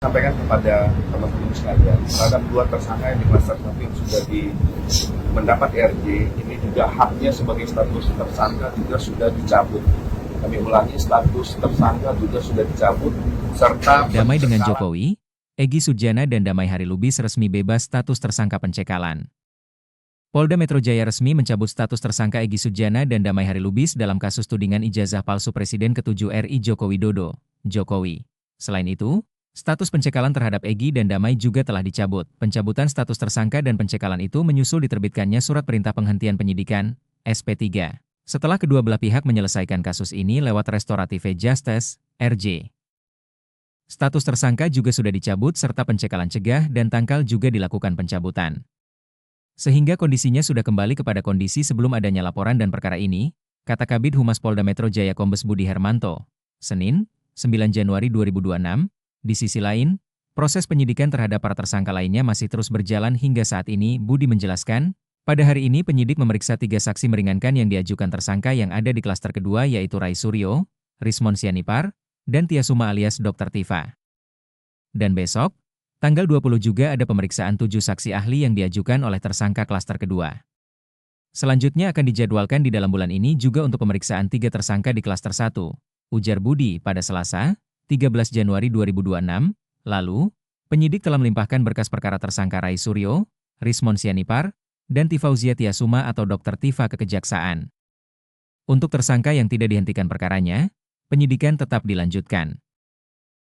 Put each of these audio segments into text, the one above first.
Sampaikan kepada teman-teman sekalian terhadap dua tersangka yang di klaster 1 yang sudah mendapat RJ, ini juga haknya sebagai status tersangka juga sudah dicabut. Kami ulangi, status tersangka juga sudah dicabut serta Damai dengan Jokowi, Egy Sujana dan Damai Hari Lubis resmi bebas status tersangka pencekalan. Polda Metro Jaya resmi mencabut status tersangka Egy Sujana dan Damai Hari Lubis dalam kasus tudingan ijazah palsu Presiden ke-7 RI Joko Widodo, Jokowi. Selain itu, status pencekalan terhadap Egy dan Damai juga telah dicabut. Pencabutan status tersangka dan pencekalan itu menyusul diterbitkannya Surat Perintah Penghentian Penyidikan, SP3. Setelah kedua belah pihak menyelesaikan kasus ini lewat Restoratif Justice, RJ. Status tersangka juga sudah dicabut serta pencekalan cegah dan tangkal juga dilakukan pencabutan. Sehingga kondisinya sudah kembali kepada kondisi sebelum adanya laporan dan perkara ini, kata Kabid Humas Polda Metro Jaya Kombes Budi Hermanto, Senin, 9 Januari 2026, di sisi lain, proses penyidikan terhadap para tersangka lainnya masih terus berjalan hingga saat ini. Budi menjelaskan, pada hari ini penyidik memeriksa 3 saksi meringankan yang diajukan tersangka yang ada di klaster kedua yaitu Rai Suryo, Rismon Sianipar, dan Tia Suma alias Dr. Tifa. Dan besok, tanggal 20 juga ada pemeriksaan 7 saksi ahli yang diajukan oleh tersangka klaster kedua. Selanjutnya akan dijadwalkan di dalam bulan ini juga untuk pemeriksaan 3 tersangka di klaster 1, ujar Budi pada Selasa, 13 Januari 2026, lalu, penyidik telah melimpahkan berkas perkara tersangka Rai Suryo, Rismon Sianipar, dan Tifauzia Tia Suma atau Dr. Tifa ke Kejaksaan. Untuk tersangka yang tidak dihentikan perkaranya, penyidikan tetap dilanjutkan.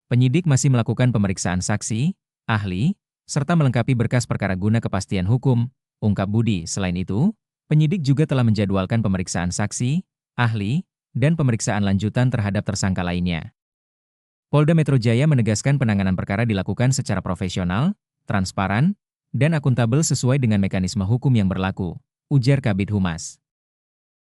Penyidik masih melakukan pemeriksaan saksi, ahli, serta melengkapi berkas perkara guna kepastian hukum, ungkap Budi. Selain itu, penyidik juga telah menjadwalkan pemeriksaan saksi, ahli, dan pemeriksaan lanjutan terhadap tersangka lainnya. Polda Metro Jaya menegaskan penanganan perkara dilakukan secara profesional, transparan, dan akuntabel sesuai dengan mekanisme hukum yang berlaku, ujar Kabid Humas.